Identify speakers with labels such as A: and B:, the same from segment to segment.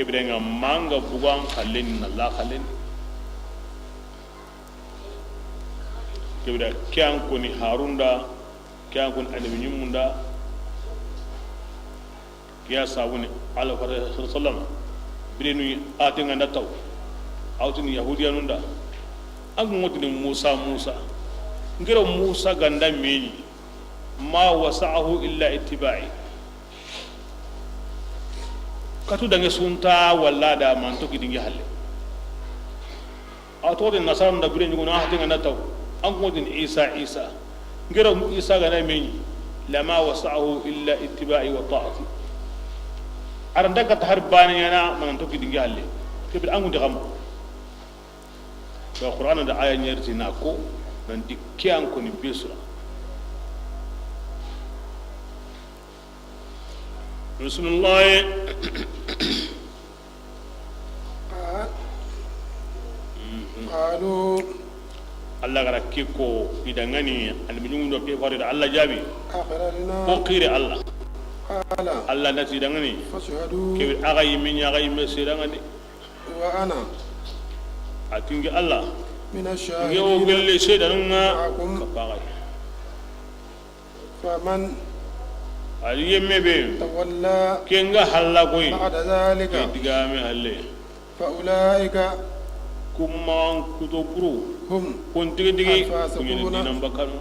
A: kebirenga manga bugan khallen Allah khallen kebira kyan koni harunda kyan kon annabi nyumunda ya sawuni ala sallam birenu atenga ndataw awtini yahudiyanunda ak ngotini musa ngiro musa ganda meñi ma wasa'ahu illa ittiba'i katu dange sunta walla da man to kidingi halle ato de nasaram da birenu ngona atenga ndataw an ngotini isa ngiro isa ganda meñi lama wasa'ahu illa ittiba'i wa ta'ati aranda ka taharbani yana man to kidingi halle kebir angu de xam so qur'an da aya nyerti na ko nan dikkian ko ni bisra rasulullah
B: qalu
A: Allah gara kiko idangani albinyum do ke fare Allah jabi
B: akhrajna
A: ko qire Allah
B: qala
A: Allah nati dangani
B: fashhadu
A: ke agay min agay mesirangani
B: wa ana
A: atingi Allah
B: min
A: yo
B: ash-shahidin
A: gelle sedanunga
B: ma'akum
A: kapagay
B: faman
A: aliyemme be
B: tawalla
A: kenga halla koy
B: ba'da dhalika
A: digame halle
B: fa ulaika
A: kumman kutopuru
B: hum
A: kon digi
B: Al-fasiquna.
A: kunyene dinam bakanu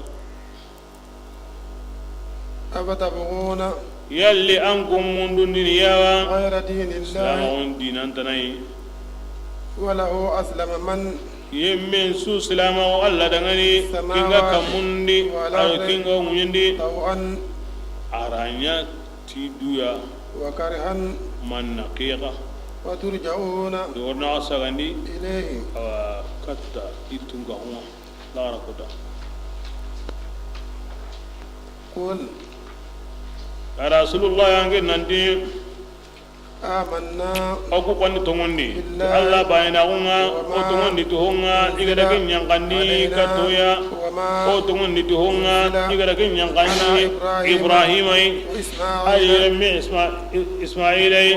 B: afatabghuna
A: yalli ankum mundun yawa
B: ghayra dinillahi
A: salamun dinan tanai
B: wa lahu aslama man
A: yemmen su salama wa Allah dangani kinga kamundi ay kinga munyindi
B: tawan
A: aranya tiduya
B: wa karihan
A: man naqiqa
B: wa turja'una
A: dorna asagandi
B: ilayhi
A: katta itunga huwa lara koda
B: qul
A: rasulullah yange nanti
B: amanna
A: aku kwani tongondi Allah bayina unga o tongondi to honga igada ken nyankandi katoya o tongondi to honga igada ken nyankandi Ibrahim ay ay mi Ismail ay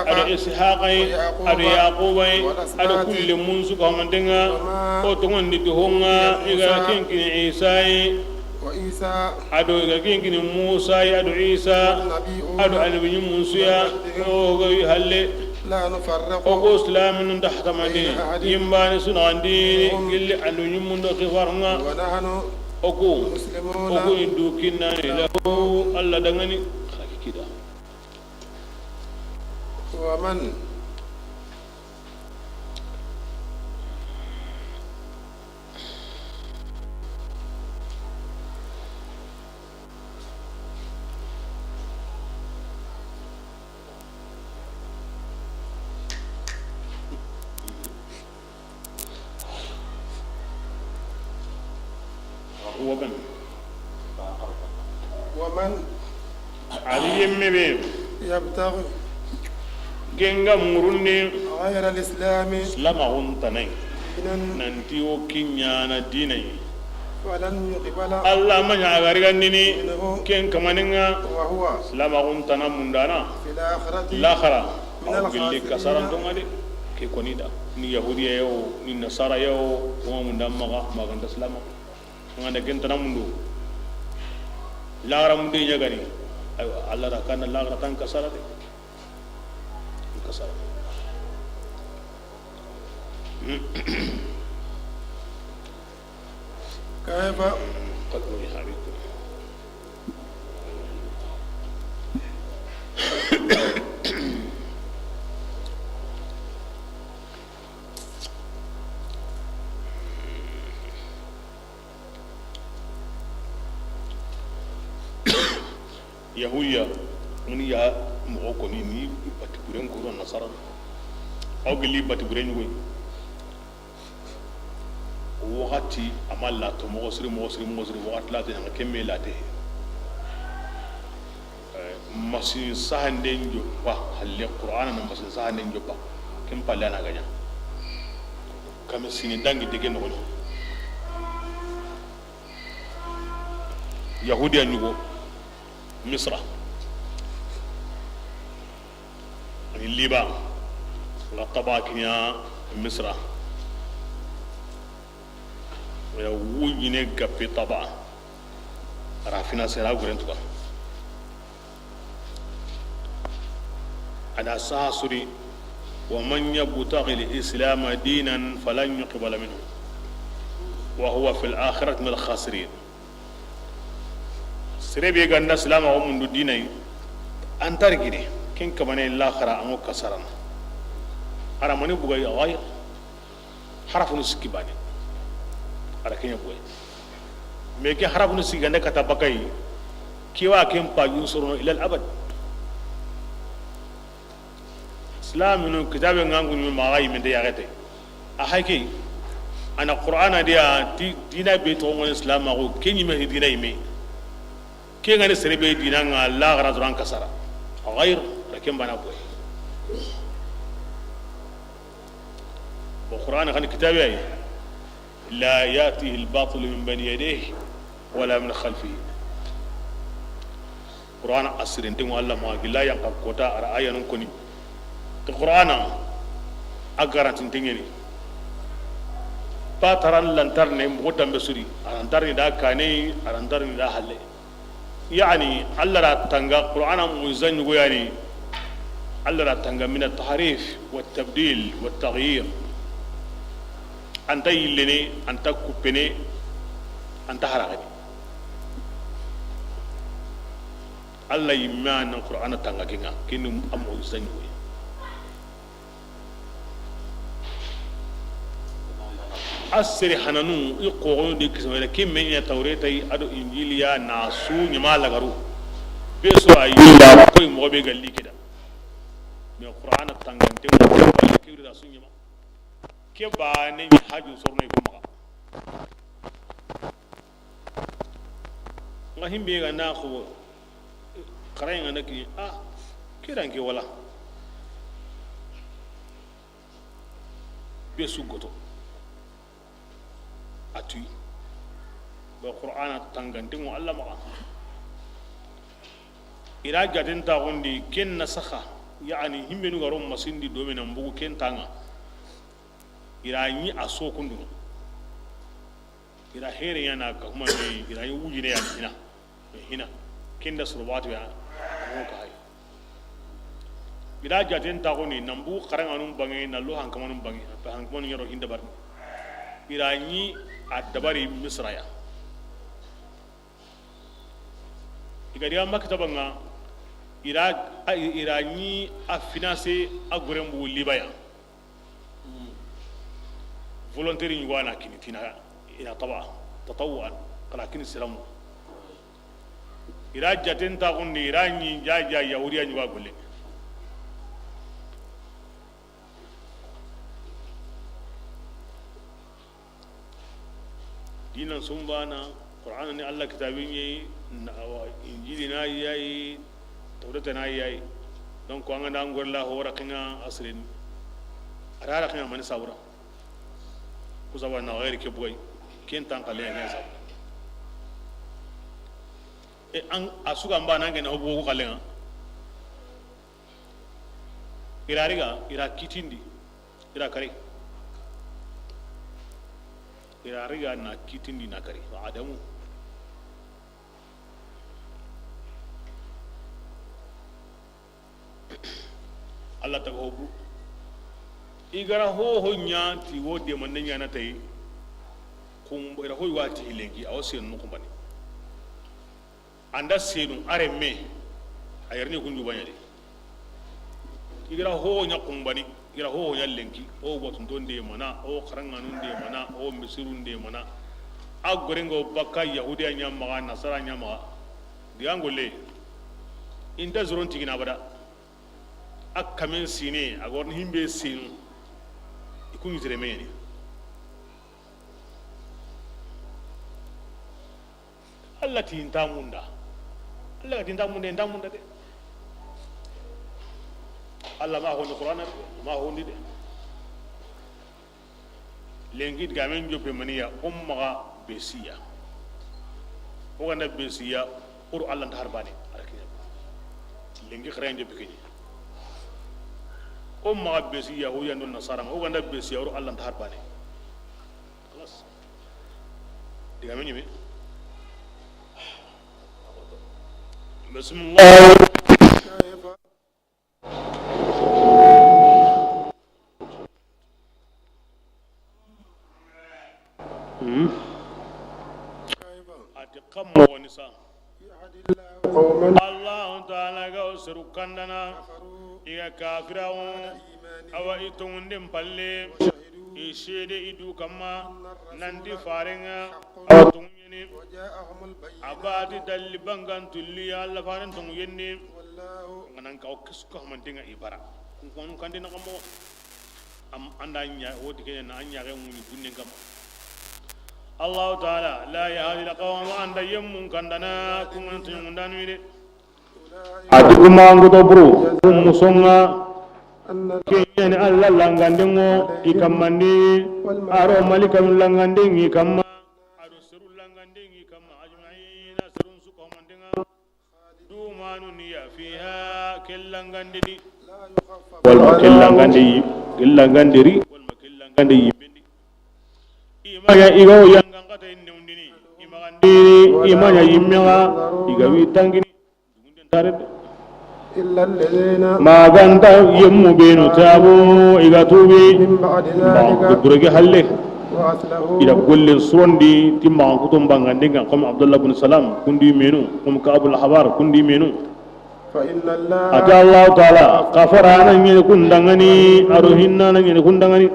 A: ada Ishaq ay ada Yaqub ay ada kulli munsu ko mandenga o tongondi to honga igada ken kin Isa ay
B: wa isa
A: ado igada ken Musa ay ado Isa ado albi munsu ya o go halle
B: la nufarriqu
A: ogo islamin tahta madi yimbani sunandi gilli andu nyumundo khifarnga
B: wa nahnu
A: ogo
B: muslimuna
A: ogo indu kinani lahu alla dangani kida
B: wa man
A: waban
B: ومن
A: aliyem mebe
B: يبتغي
A: genga murundi
B: غير الإسلام
A: lama untanai
B: دينا
A: nanti o kinyana dinai
B: فلن يقبل
A: alla manya garigandini
B: منه
A: ken kamaninga
B: وهو
A: lama untana mundana
B: في الآخرة
A: lakhara
B: من
A: au gilli
B: الخاسرين.
A: kasaran tongade ke konida ni yahudiya yo ni nasara yo ko munda maganta salama nganda gentana mundu laara mundu nyagani aywa allah ra kana laara tan kasara de kasara
B: كيف
A: قد من حبيبكم yahuya muni ya mo ko ni batti buren ko ron nasara aw gili batti buren ko wakati amalla to mo siri wakati la te nga kemme la te masin sahande njo ba halle qur'ana na masin sahande njo ba kem palla na ganya kam sini dangi dege no yahudiya nyugo misra ni liban la tabakinya misra ya wujine gapi taba rafina sera gurentuka ada sahasuri wa man yabtaghi al-islam dinan falan yuqbal minhu wa huwa fil akhirati min al-khasirin serebe ganda salama wa mundu dinai antar gide ken kamane l'akhira amo kasaran ara mani bugay ghayr harafun sikibani ara kenya bugay me ke harafun sigande kata bakai kiwa ken pa yusuru ila al-abad islam no kitabe ngangu mi magai min de yagete a hayke ana qur'ana dia dina be to ngol islam ko kenyi me dina yime ke ngane serebe dina nga la gara duran kasara غير لكن بنا بوي والقرآن غني كتابي لا يأتيه الباطل من بين يديه ولا من خلفه القرآن أسر انتم الله ما لا ينقل كوتا رأي نكوني القرآن أقرأ تنتيني باتران لانترني مقدم بسوري أرانترني دا كاني أرانترني دا حلي يعني الله لا تنجا القرآن مزن يعني الله لا تنجا من التحريف والتبديل والتغيير أنت يلني أنت كوبني أنت هرغني الله يمان القرآن تنجا كنا كنو أمو زن asiri hananu i qogo di kismele kim men ya tawreta ado injiliya nasu nyima lagaru be so ayi ko mo be galli kida me qur'an tangante mo ke da su nyima ke ba ne haju sorno ko ma ngahim be ga na ko qaray ngana ki kiran ke wala be su goto atui ba qur'ana tangantin wa Allah maka ira gadin ta gondi ken nasakha yani himbenu garom masindi do menan bugu ken tanga ira yi aso kundu ira here yana ka kuma me ira yi wujine ya hina ken da surbatu ya mo ka hay ira gadin ta gondi nambu qaranganum bangi na lo hankamanum bangi hankamanum yaro hinda bar ira yi adabari misraya igadiya maktabanga irani a finance a guren bu libaya volontaire ni wana kini tina ina taba tatawuan kala kini silamu ira jaten ta gundi irani jaja yahuriya ni wa gulle dinan sun bana qur'ana ne Allah kitabin yayi injili na yayi tawrata na yayi don ko an dan gorla hora kana asrin arara kana man sawra ku zawa na gairi ke boy ken tan kale ne sa an asuga mbana ngena obo ko kale ira kitindi ira kare ira riga na kitindi na kare adamu Allah ta hobu igara ho nya ti wode man nya na tay kum ira ho wati hilengi awse no kumbani anda senu aremme ayarni kunju banyade igara ho nya kumbani ira ho nya lenki o botun donde mana o karanganun de mana o misirun de mana agorengo bakka yahudiya nya maga nasara nya maga diangole inda zuron tigina bada akamen sine agor himbe sinu ikun ziremeni Allah ti intamunda Allah ti intamunda de Allah ma ho ni Qur'an ma ho ni de lengi gamen jope maniya umma besiya o ganda besiya ur Allah ta harbani alkiya lengi kharayn jope kini o ما بسي يهود النصارى او غندا بسي يورو الله انتهر باني خلاص دي مني مي بسم الله
B: كيف كيف
A: اتقم ونساء
B: يهدي الله قوما
A: الله تعالى غوسر كندنا
B: كفروا
A: يا كافرون
B: إيمانهم
A: او ايتون دم بالي
B: وشهدوا
A: يشهد يدو كما نندي فارنga
B: حق
A: او توني
B: وجاءهم البينات
A: abadi dalli bangan tulli alla faran tongu yenni
B: والله
A: nganan ka okisuko mantinga ibara kon kan dina kamo am andanya wodi kene na anya ga mun bunne ngam Allah taala la yahdi alqawm anda yemmun kandana kun tun ndan wi de
B: أولئك
A: adi umangu to bru musonga
B: أن
A: kene alla langandengo ikamandi aro malikam langandengi kamma aro sirul langandengi kamma ajma'ina sirun suko mandinga dumanu niya fiha kellangandidi
B: لا يخفف
A: wal kellangandiri wal makellangandi yimbendi imaya igo yangangata innewndini imagandiri imanya yimmega iga wi tangini dugunden tarede
B: إلا الذين
A: maganta yemmu benu tabu iga tubi
B: من بعد
A: ba
B: ذلك
A: burege halle
B: وأصلحوا
A: ida golle surondi timma kutum bangandenga comme abdullah ibn salam kundi menu comme kabul habar kundi menu
B: فإن الله
A: ata allah taala kafarana ngene kundangani aruhinna ngene kundangani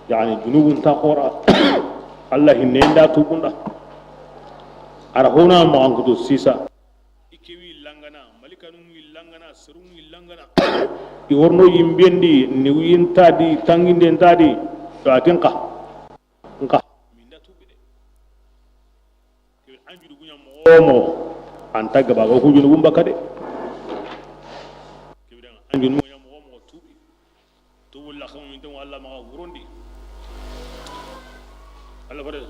A: yani junubun taqora allah hinenda tubunda arhuna ma ankutu sisa ikewi langana malikanu langana serun langana iworno yimbendi ni wintadi tanginde tadi to atenka nka minda tubide ke anjudu gunya mo anta gaba ko kujunu bumba kade kibran anjunu mo mo tubi to wala xam min tan wala ma wurondi Allah bare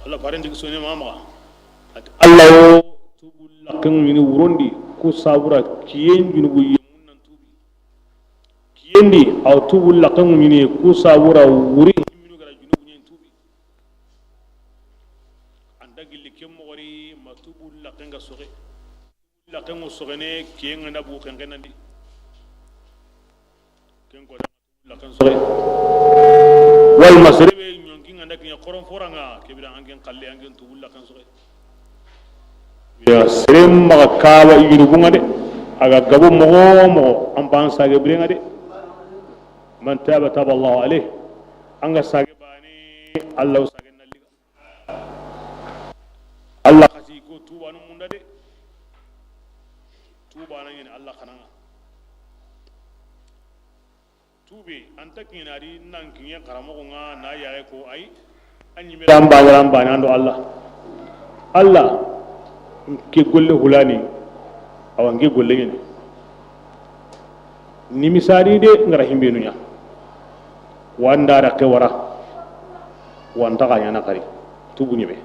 A: Allah bare ndig sone mama Allah tubul lakam min wurondi ku sabura kiyen junubu yemun nan tubi kiyendi aw tubul lakam min ku sabura wuri minu gara junubu nyen tubi anda gilli kemmo wari matubul lakanga soge lakango sogene kiyen na bu kan kanandi ken ko lakan soge wal masrebe nyonki nganda kinya koron foranga kebira angen qalle angen tubul lakan soge ya serem maga kawa yiru bunga de aga gabu mo amban sage brenga de man taba taba Allah alayh anga sage bani Allah sage nalliga Allah khasi ko tuba no munda de tuba nan yin Allah kananga tube anta kinari nan kinye karamo nga na yae ko ai anyi me ramba nando Allah ke golle hulani awange golle ngene ni misari de ngara himbe nunya wanda ra ke wara wanda ga yana kari tubu ni be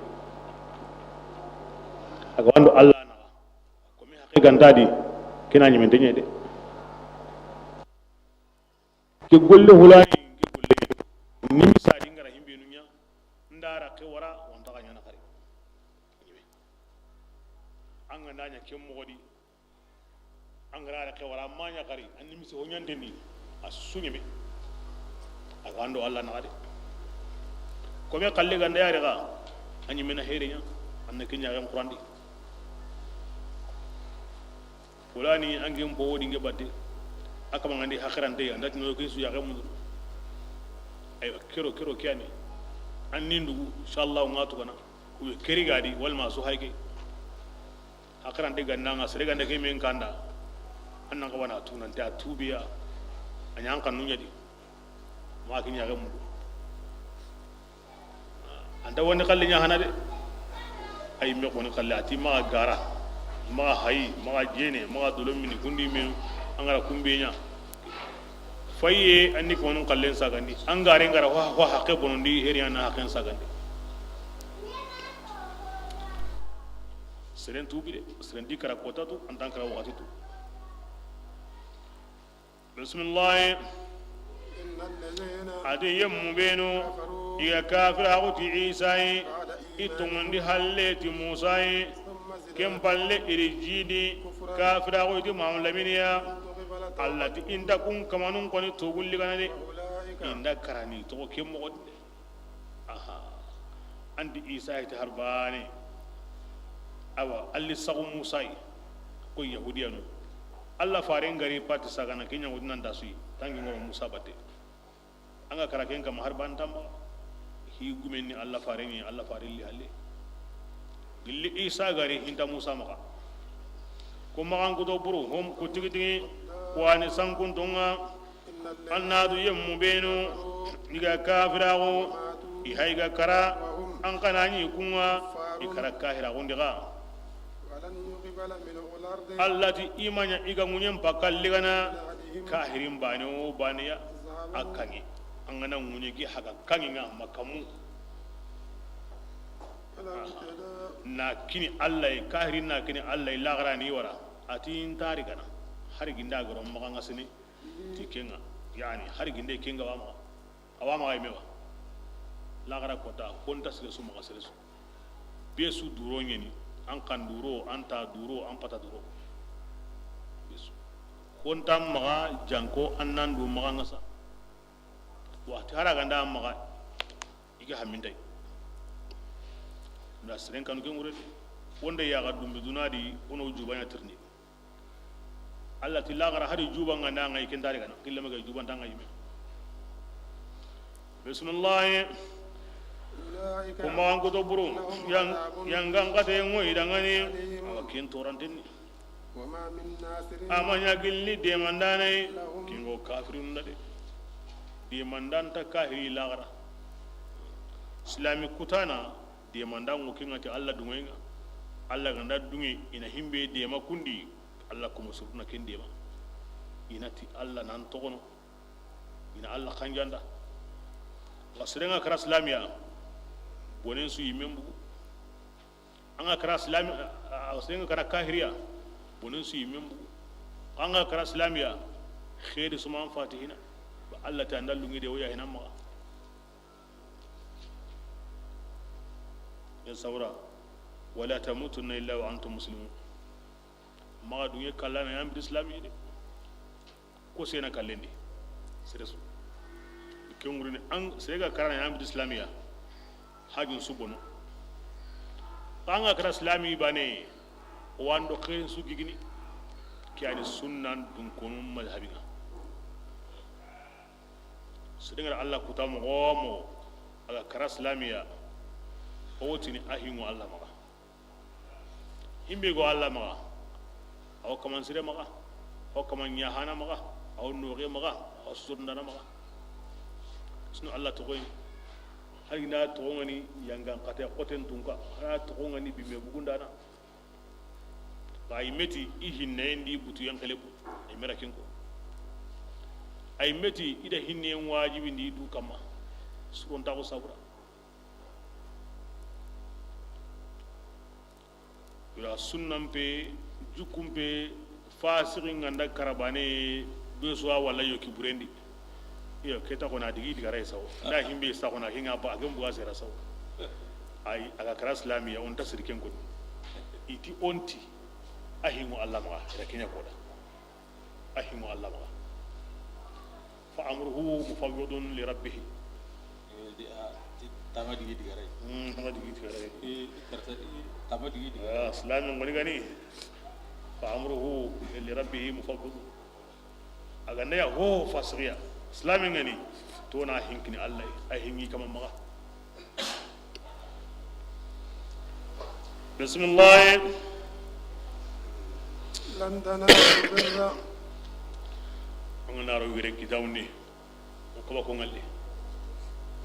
A: aga wando Allah na ko mi hakke gandadi kina nyi men de nyede ke golle hulani ke golle ni misari ngara himbe nunya ndara ke wara wanda ga yana kari anga nanya kem mogodi angara ke wara manya kari anni mi so nyande ni asunye be agando Allah na gade ko me kalle ganda yare ga anyi mena here nya anna kinya gam qurandi fulani angem bo wodi ngebade akama ngandi hakrante andati no kisu ya gam ay kero kiani anni ndugu inshallah ngatu kana ku keri gadi wal ma so hayke hakrante ganna nga sere ganda ke men kanda annan ka wana tunan ta tubiya anyan kan nunya di ma kin ya gamu anda woni kalli nya hanade ay me ko ni kalli ati ma gara ma hayi ma jene ma dolom min kundi men angara kumbe nya faye anni ko non kallen sagandi angare ngara wa hakke bonondi heriana hakken sagandi seren tubi de seren di kara kota tu antan kara wakati tu bismillah
B: إن الذين
A: adi yemmu benu iga kafira aguti isa yi itumundi halleti musa yi
B: ثم
A: kem palle iri jidi kafira aguti mamlaminiya
B: قبلت
A: allati inda kun kamanun koni togulli kana de
B: أولئك
A: inda karani to kem mo aha andi isa ita harbani awa alli sagu musa yi ko yahudiyanu alla faren gari pati sagana kenya wudinan da su tangi ngoro musa batte anga karaken kam harban tamba hi gumen ni alla faren ni alla faren li halle gilli isa gari hinta musa maka ko magan ko do buru hom ko tigi tigi wani sankun tonga annadu yemmu benu iga kafirago i hayga kara an kana ni kunwa i kara kahira gondiga
B: ولن يقبل منه الأرض
A: allati imanya iga munyen pakalligana kahirin bane o bane ya akangi angana munye gi haga kangi nga makamu
B: ولا اهتدى
A: na kini allah kahirin na kini allah lagara ni wara atin tarigana har ginda garon maganga sini tikenga yani har ginde kenga wama ay mewa lagara kota honta sile su maga sile su besu duro nyeni an kan duro an ta duro an pata duro besu honta maga janko annan du maga ngasa wa tara ganda maga iga hamindai da siren kanu ke ngure wonde ya ga dumbe dunadi ono jubanya tirni Allah ti lagara hari juba nganda ngai kendari kana killa maga juban tanga yime bismillah
B: أولئك
A: kuma an goto buru yang gangate ngoi dangani akin torantini
B: وما من ناصر
A: amanya gilli de mandane kingo kafirun dade de mandanta kahiri lagara islami kutana de mandango kingati Allah dungenga Allah ganda dungi ina himbe de makundi Allah kuma suruna kende ma inati Allah nan togono ina Allah kanjanda wasirenga kara islamiya bonen su yimembu anga kara islamiya wasirenga kara kahiriya bonen su yimembu anga kara islamiya khairi suman fatihina ba Allah ta ndallungi de waya hinan ma ya saura wala tamutunna illa wa antum muslimun maga dunye kallana yam islami de ko sena kallendi seresu ke ngurune an sega karana yam islamiya hajin subono anga kara islami bane wando khen su gigini kiani sunnan dun konu madhhabina sedenga Allah kutamu gomo aga kara islamiya owtini ahingu Allah maga himbe go Allah maga aw kaman sire maga aw kaman nyahana maga aw nuge maga aw surnana maga sunu Allah to koy harina to ngani yangan kate qoten tunka ha to ngani bimbe bugundana bay meti ihinne ndi butu yankale bu ay merakin ko ay meti ida hinne wajibi ndi du kama suron ta ko sabura ila sunnan pe jukum pe fasiri nganda karabane be so wala yoki burendi iyo keta ko na digi diga ray saw da himbe sa ko na hinga ba gam buga sera saw ay aga kara islamiya on tasriken ko iti onti ahimu Allah ma da kenya ko da ahimu Allah ma fa amruhu mufawwidun li rabbih
C: tama digi diga ray
A: tama digi diga ray
C: karta tama digi diga
A: islam ngoni gani fa amruhu li rabbih mufawwid aga ne ya ho fasriya islam ngani to na hinkini Allah ay hingi kama maga bismillah
B: لن تنالوا البر
A: ngana ro wire kitawni ko ba ko ngalle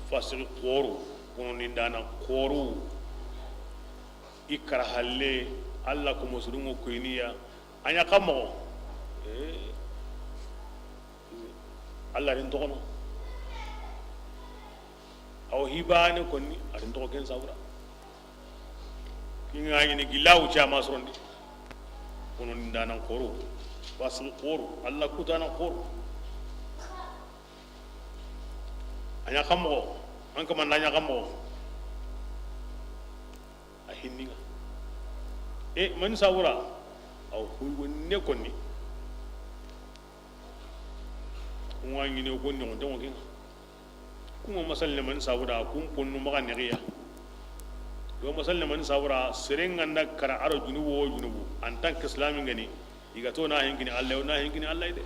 A: fasri qoru kono ni dana qoru ikra halle Allah ko muslimu ko iniya anya kamo Allah rin tokono aw hibane konni arin to ken sawra kinga ni gilawu chama sorondi kono ndana khoro wasul khoro Allah kutana khoro anya khammo an kama nanya khammo a hinninga man sawura aw huy wonne konni wangi ne konni on tan wakin kuma masalle man sawura kun ponnu maka ne ya do masalle man sawura serenga nda kara aro junubu en tant que islami ngani iga to na hingini Allah na hingini Allah de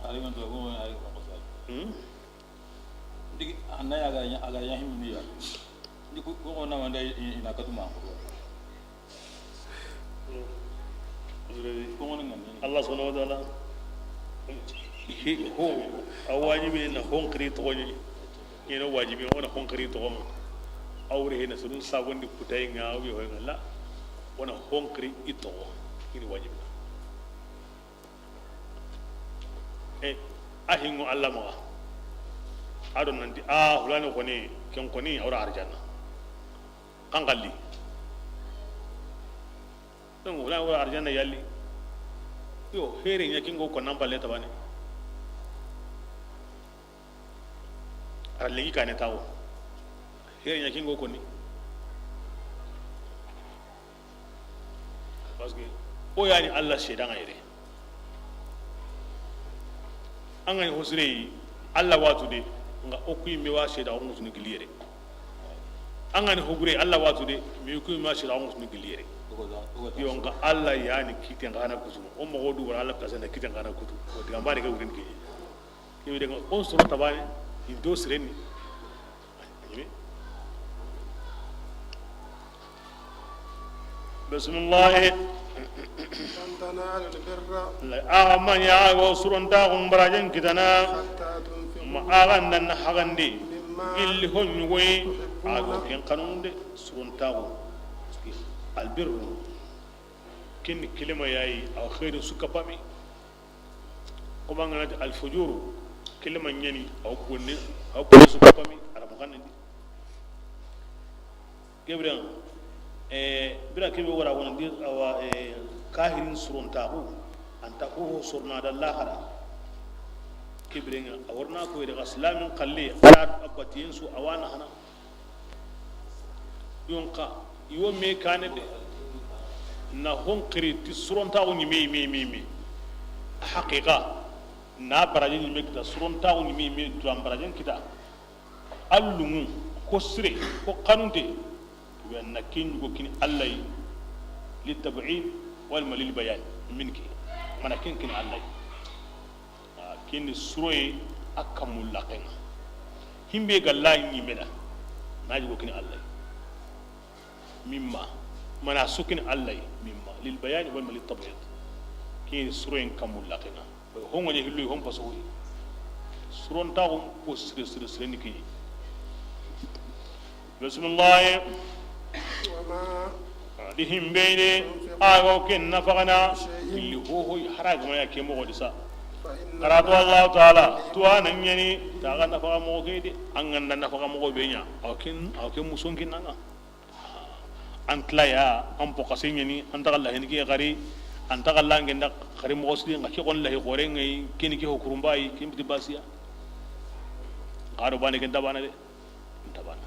C: aliman to go ay ko qasal digi anaya aga yahim ni ya ni ko na wanda ina katuma ko
A: Allah subhanahu wa ta'ala ho awajibi na honkri to ni ina wajibi wona honkri to ma awre hena sunun sagondi putay nga wi ho ngala wona honkri ito ini wajibi ahingu Allah ma adon nanti hulani koni ken koni awra arjanna kangalli donc hulani awra arjanna yalli yo here nya kingo ko nampalle tabane arlegi kane tawo here nya kingo koni parce que o yani Allah shedan ayre an ga hosire Allah watu de nga okuyi me wa sheda on musuni gilire an ga hogure Allah watu de me okuyi ma sheda on musuni gilire yo nga Allah yani kiten ngana kusu o mo godu wala Allah kasana kiten ngana kutu o diga mari ga wurin ke yo de on suru tabane indo sireni bismillah
B: لن تنالوا البر
A: la man ya go surunta umbrajen kitana
B: حتى تنفقوا
A: ma agan hagandi illi honnyugoy ago ken kanunde suruntago albirru ken kilima yayi aw khairu suka pami kuma ngana alfujuru kilima nyani aw kunni suka pami ara bukanni gebran bira kebe wara wona dir awa kahirin suruntago anta ko surna da lahara kibrenga awarna ko daga islamin qalle ala abatiyin su awana hana yonka iwo me kane de na hon qiriti suruntago ni me haqiqa na baraje ni mekta suruntago ni me to ambaraje kita allumu ko sire ko kanunte وأن كين وكين الله للتبعيد والمليل بيان منك من كين كين الله كين سروي أكمل لقنا هم بيقال لا يمنا ناجي وكين الله مما من سكين الله مما للبيان والمليل التبعيد كين سروي كمل لقنا هم وجه اللي هم بسوي سرون تاهم وسر نكين بسم الله
B: وما
A: dihim bene ago ken nafagana illi ho harag ma yake mo godisa
B: فإن
A: karatu Allah taala tuana nyani taga nafaga mo gede anganda nafaga mo benya akin muson kinanga antla ya am pokase nyani antaga Allah ni ki gari antaga Allah ngenda gari mo osdi ngaki gon lahi gore ngai ken ki ho kurumbai kim tibasiya garo bane ken tabana de tabana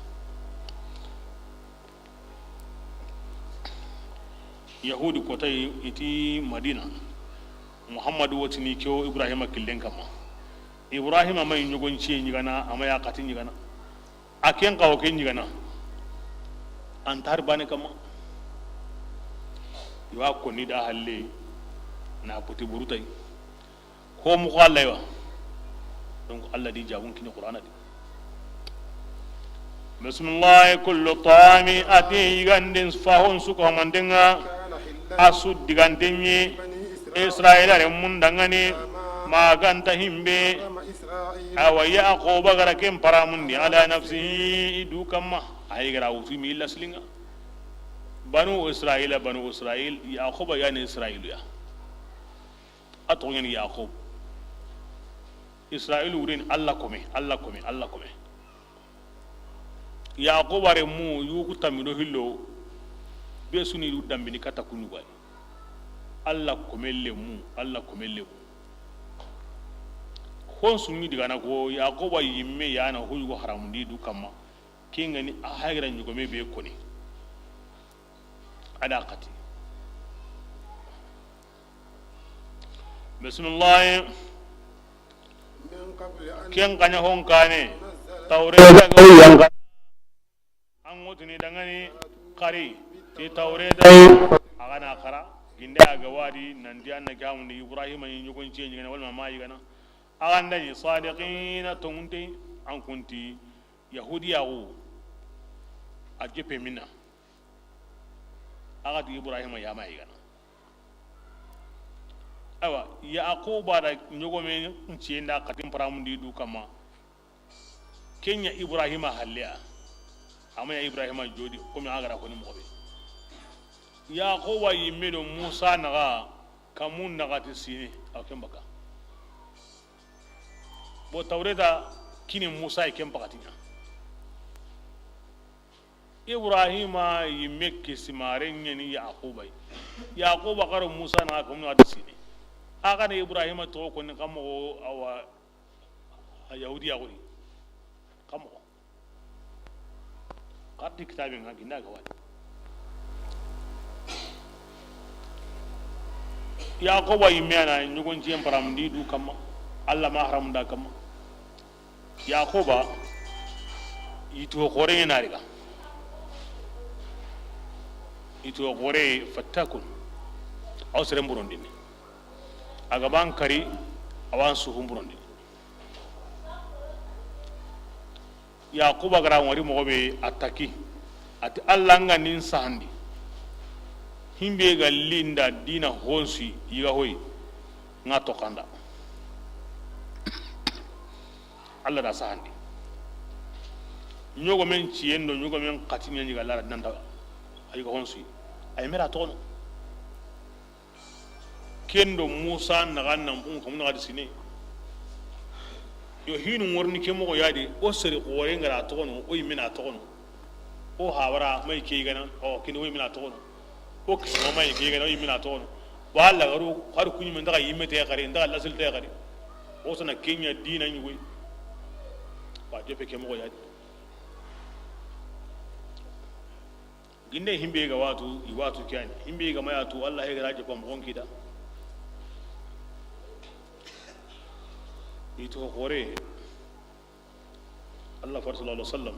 A: yahudi ko tay iti madina muhammadu watini kyo ibrahima killen kama ibrahima may nyugonci nyigana amaya kati nyigana aken kawo ken nyigana antar bane kama yo ko ni da halle na puti burutai ko mu Allah wa donc Allah di jabun kini qur'ana di bismillah kullu tami ati gandin fahon su ko mandenga asud digantenye israila re mundangani maganta himbe awa yaquba gara kem paramundi ala nafsihi du kama ay gara uti milla slinga banu israila yaquba yani israilu ya atongen yaqub israil wurin Allah kome yaqub are mu yuku tamino hillo be suni du dambini kata kunyuga Allah kome lemu hon sunni diga na ko yaqub yimme yana huyugo haramundi du kama kingani ahagira nyugo me be koni ada qati bismillah ken kanya hon kane tawreta gawiyan an mutuni dangane kari ti tawreta agana kara ginde aga wadi nandi anna gamundi ibrahima yin yugon ce ngana wal mama yigana aganda ni sadiqina tunti an kunti yahudiyawo ajepe mina agati ibrahima ya mai yigana awa yaquba da nyogome nci nda katim paramundi du kama kenya ibrahima halia amma ya ibrahima jodi ko mi agara ko ni mobe yaquba yimelo musa naga kamun naga tisini akembaka bo tawreta kini musa e kempakatinya ibrahima yimme simare nyeni yaquba karo musa naga kamun naga tisini aga ne ibrahima to ko ni kamo awa yahudiya gori kamo kati kitabin ha ginda ga wani yaquba yimena nyugon ci emparam di du kama Allah ma haram da kama yaquba ito gore na riga ito gore fattakun awsere mburondini aga ban kari awan suhum burondi yaquba gara wari mo be ataki ati Allah nga nin sahandi himbe ga linda dina honsi yiga hoy nga to kanda Allah da sahandi nyogo men ciendo nyogo men katinya nyiga lara nanda ayiga honsi ay mera tono kendo musa naga nan bun ko naga disine yo hinu worni ke mo yadi o sere gore ngara to no o yimina to no o hawara mai ke gana o kino yimina to no o kisma mai ke gana o yimina to no wala garu har kunyi men daga yimmete ya kare daga lasil te ya kare o sana kenya dina ni we ba jefe ke mo yadi ginde himbe ga watu i watu kyani himbe ga mayatu Allah ya garaje ko mo kida ito gore Allah fa sallallahu alaihi wasallam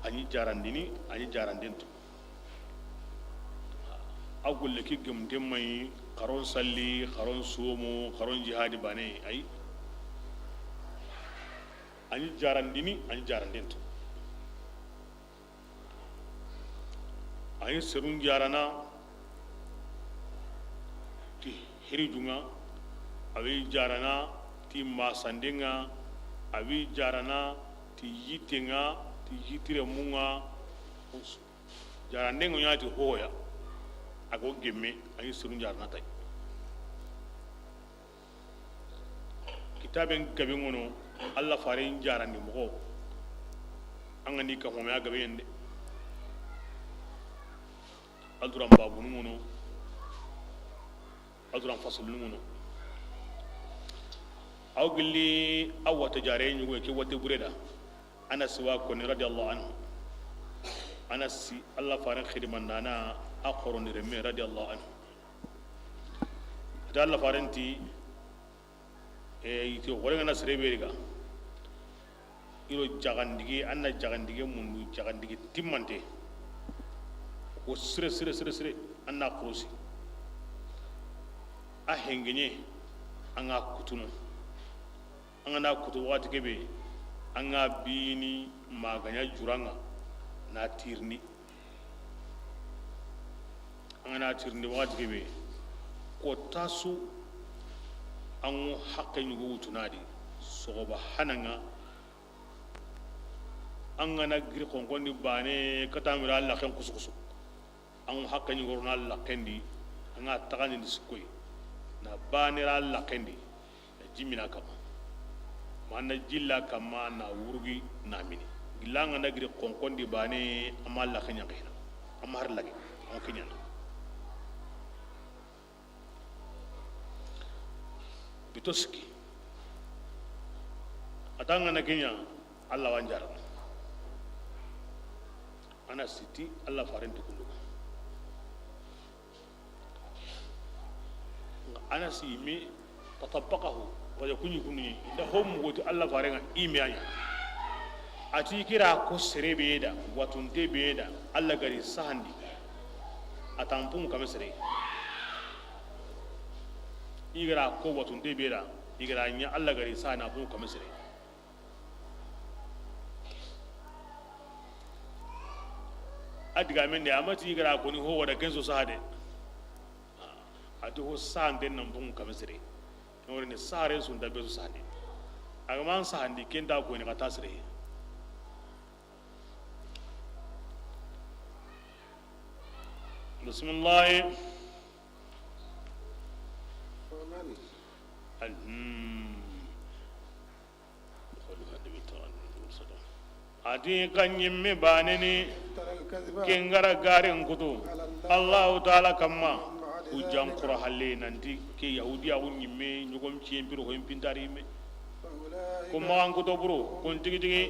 A: ani jarandinto agulle ki gemde mai qaron salli qaron sumo qaron jihadi bane ay ani jarandinto ay serun jarana ti hirijunga awi jarana ti masandinga awi jarana ti yitenga ti yitire munga jarandengo nyati hoya ago gemme ayi surun jarana tay kitaben gabe ngono Allah fare jarandi mo angani ka homa gabe yende alduram babu ngono alduram fasul ngono aw gilli aw wata jare nyugo ke wata bureda Anas wa ko ni radiyallahu anhu Anas Allah faran khidman nana aqron reme radiyallahu anhu da Allah faranti ito gore ngana serebe riga iro jagandigi anna jagandigi mundu jagandigi timmante o sire anna krusi a hengenye anga kutunu angana kutu wati kebe anga bini maganya juranga na tirni angana tirni wati kebe ko tasu an haqqin yugo tunadi soba hananga angana gir konkoni bane katamira Allah kan kusukusu an haqqin yugo na Allah kendi anga tagani diskoy na banira Allah kendi jimina kama mana jilla kama na wurgi na mini gilanga na giri konkondi bane amalla kanya kina amar lagi on kinya bitoski atanga na kinya Allah wanjara ana siti Allah farin tukundu ana simi tatabaqahu wala kunyi kunyi da hom goti Allah farenga imiyanya ati kira ko serebe da watunte be da Allah gari sahandi atampum kame sere igira ko watunte be da igira nya Allah gari sahana pum kame sere adiga men da amati igira ko ni ho wada kenzo sahade ati ho sahande nan pum kame sere woni ne sare sun da bezu sahande aga man sahandi kenda ko ni kata sere بسم الله ati kanyimmi banini kengara garin kutu Allah ta'ala kamma ujan qura halle nanti ke yahudiya unyimme nyugom ciembiro hoym pintari me kuma an kuto bro kun tigi tigi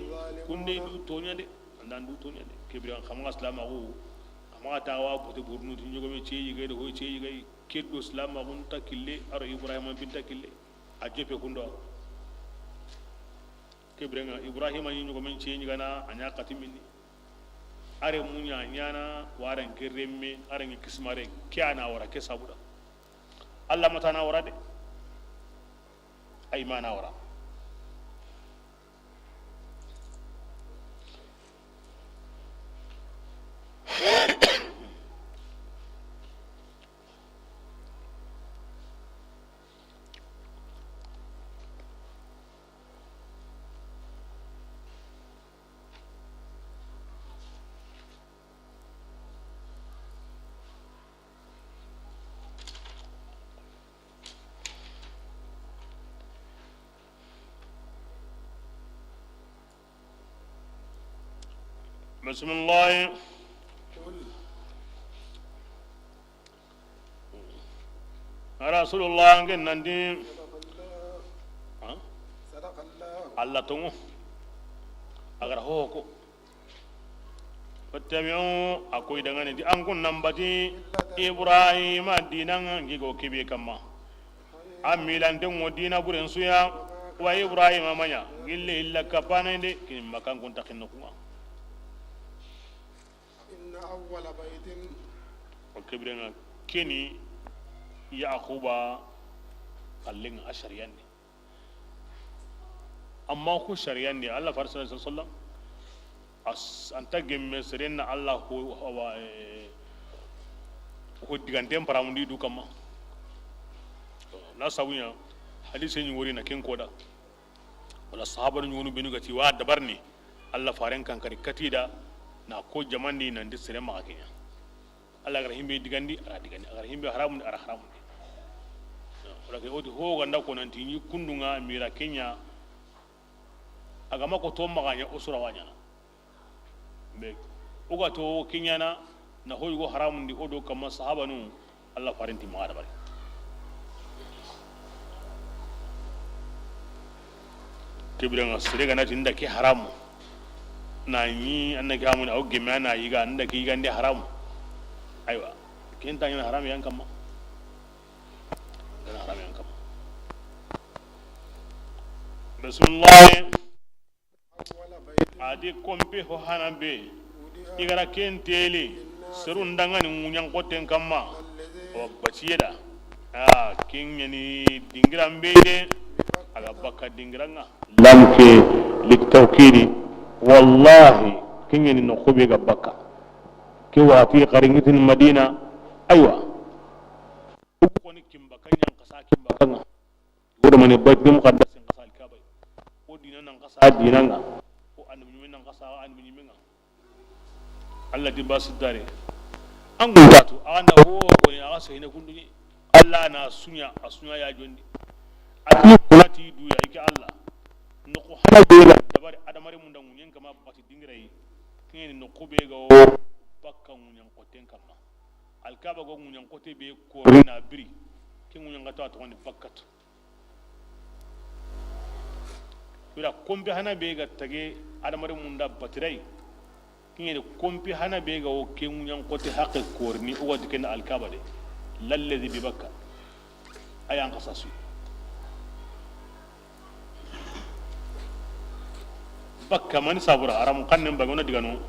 A: kunde du tonya de andan du tonya de kebira xam islam agu ama tawa bote burnu ti nyugom ciyi gay do ciyi gay keddo islam agun takille aro ibrahima bin takille ajepe kundo kebrenga ibrahima ni nyugom ciyi gana anya katimini are munya nyana waran keremme are ngi kismare kiana wara ke sabuda Allah matana wara de ay mana wara بسم الله رسول الله نندي
B: صدق الله
A: الله تمو agar hoko fattabi'u akoy daga ne di an kun nambati ibrahim dinan gigo kibe kamma amilan den modina buren suya wa ibrahim amanya gille illa kapana de kin makan kun takinno kuma
B: أول بيت
A: وكبرنا كني يعقوبا قالين أشرياني أما هو شرياني الله فرس الله صلى الله عليه وسلم أنت جم سرنا الله هو دكانتهم براوندي دو كما لا سوينا حديث يورينا كين كودا ولا صحابة يونو بينو كتي واد دبرني الله فارن كان كري كتيدا na ko jamandi nan di sere ma kenya Allah gar himbe digandi ara digandi agar himbe haramun ara haramun wala ke odi ho ganda ko nan tinyi kundunga mira kenya aga mako to maganya usura wanya be uga to kenya na ho yugo haramun di odo kama sahaba nu Allah farinti ma da bari kibran sere gana tinda ke haramu na yi annaki hamun au gemi na yi ga inda ki gande haram aiwa kin ta yana haram yan kama yana haram yan kama bismillah adi kompe ho hanabe igara ken tele serun dangani munyan koten kama o baciyeda kin yani dingiran bede aga bakka dingiranga lamke litawkidi والله كني نخبي قبك كوا في قرية المدينة أيوة كوني كم بكني نقصا كم بكنا ورمن يبدي مقدس نقصا الكابي ودينا نقصا دينا وأنا من نقصا أنا من يمنا الله تباس الداري أنقول تاتو أنا هو كوني أغاسه هنا كندني الله أنا سنيا يا جندي أتي كلا ti duya ike Allah no ko hana be la dabari adamare mun dangu nyen kama bati dingrai kini no ko be go bakka munyan ko ten kama alkaba go munyan ko te be ko na biri kin munyan gata to ni bakkat bira kombe hana be ga tage adamare mun da batirai kini kombe hana be ga o kin munyan ko te haqqi korni o wadi ken alkaba de lalladhi bi bakka ayan qasasu bakka man sabura aram kannen bagona digano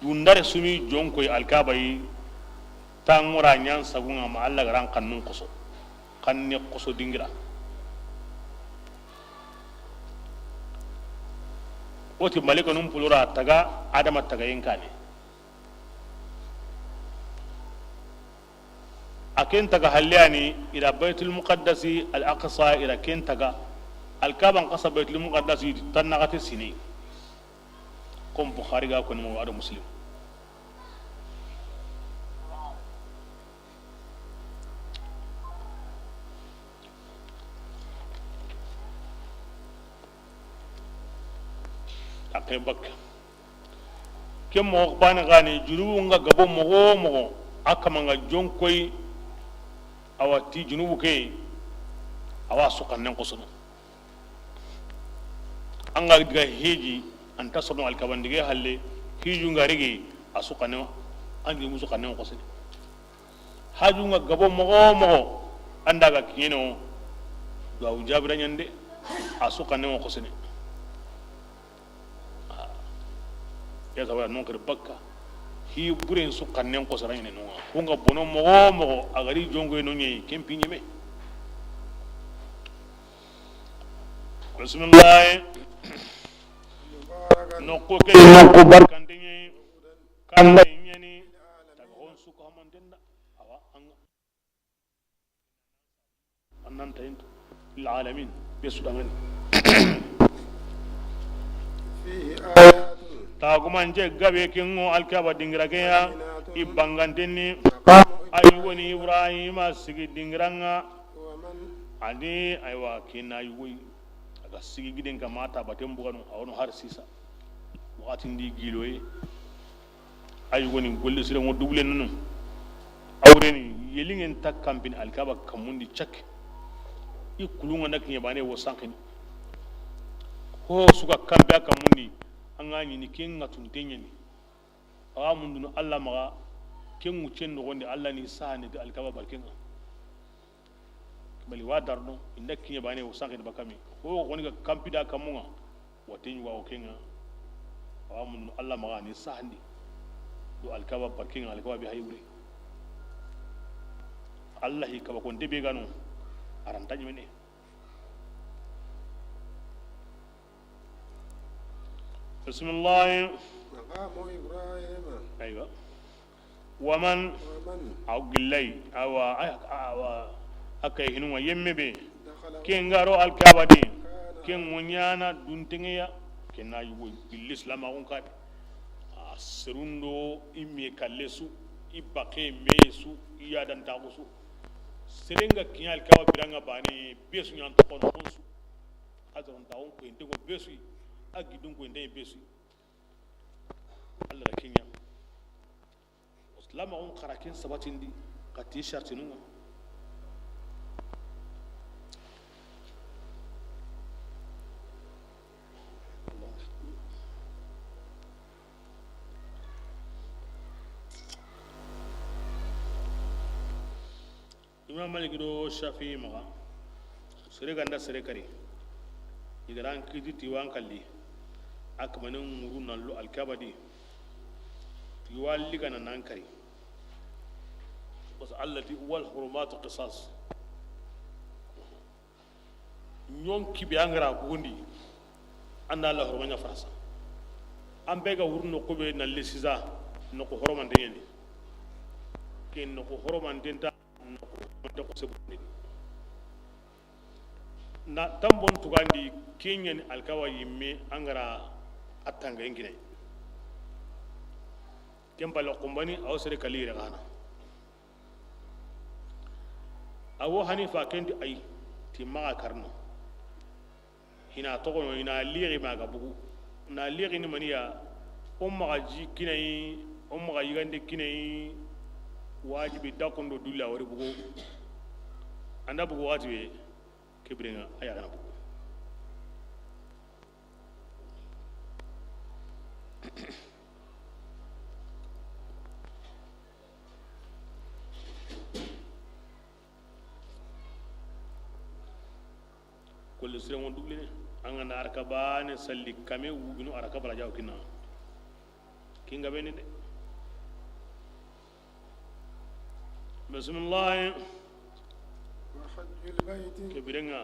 A: dundare sumi jonkoy alkabai tangura nyan sagunga ma Allah garan kannun koso kanne koso dingira oti malika num pulura taga adama taga yenkane aken taga halyani ila baitul muqaddasi al aqsa ila ken taga alkaban qasa baitul muqaddasi tanagati sini kom bukhari ga ko mo ado muslim akay bakka kem mo bana gani juru nga gabo mo akama nga jonkoy awati junubu ke awa sukannen kosono anga diga heji anta sono alkabandige halle hiju ngarigi asukane andi musukannen kosene haju nga gabo mo andaga kino do jabira nyande asukannen kosene ya sawa non kar bakka hi buren sukannen kosara ne no ko nga bono mo agari jongo no nyi kempi nyime bismillah no ko ke no ko barkandinye kanda nyeni taga on suko hamandenda awa annan tayin lil alamin besudangan
B: فيه آيات
A: tagumanje gabe kingo alkaba dingrage ya ibanganteni
B: مقام
A: ayuwani ibrahima sigi dingranga
B: ومن
A: ani aywa kina yuwi aga sigi giden ka mata batem buganu awon har sisa wakati ndi giloye ayuwani golle sire mo duble nanu awreni yelingen takampin alkaba kamundi chak ikulunga naknya bane wo sankini ho suka kambe kamundi anga ni ken ngatun tenyani awa mundu Allah maga ken mucen no gonde Allah ni sahani de alkaba barkenga bali wadarno inda kinya bane wo sankini bakami ho woni ga kampida kamunga watin wa okenga awa mundu Allah maga ni sahani do alkaba barkenga alkaba bi hayure Allah hi kaba kon debe gano arantaji mene bismillah
B: مقام إبراهيم
A: ايوه ومن او قلي او اكاي هنو يمبي
B: دخل
A: كين غارو الكابدي كين منيانا دونتينيا كين نايو بالاسلام اون كاد سروندو امي كالسو ibake mesu iya dan tagusu serenga kinyal kawa biranga bani besu nyan to kono konsu azon taun ko inde ko besu agidun ko inde besu Allah kinya islam on kharakin sabatindi kati shartinu imam malik do shafi maga sere ganda sere kari igaran kiti tiwan kalli akmanin murunan lu alkabadi tiwalli kana nan kari bas allati wal hurumat qisas ñom kibi angara gundi anda la hurmanya farasa am bega wurno ko be na lesiza no ko horomande yeni ken no ko horomande ta no ko sebundi na tambon tugandi kenyen alkawa yimme angara atanga engine kembalo kumbani aw sere kalire gana awo hanifa kendi ay ti maga karno ina to ko ina liri ma ga bugu na liri ni maniya umma ji kinai umma yigande kinai wajibi dakundo dulla wari bugu anda bugu wajibi kibringa aya kana bugu kullu sire won dugle anga na arkabane salli kame wugino arakabala jaw kina kinga bene de bismillah
B: وحج البيت
A: kebirenga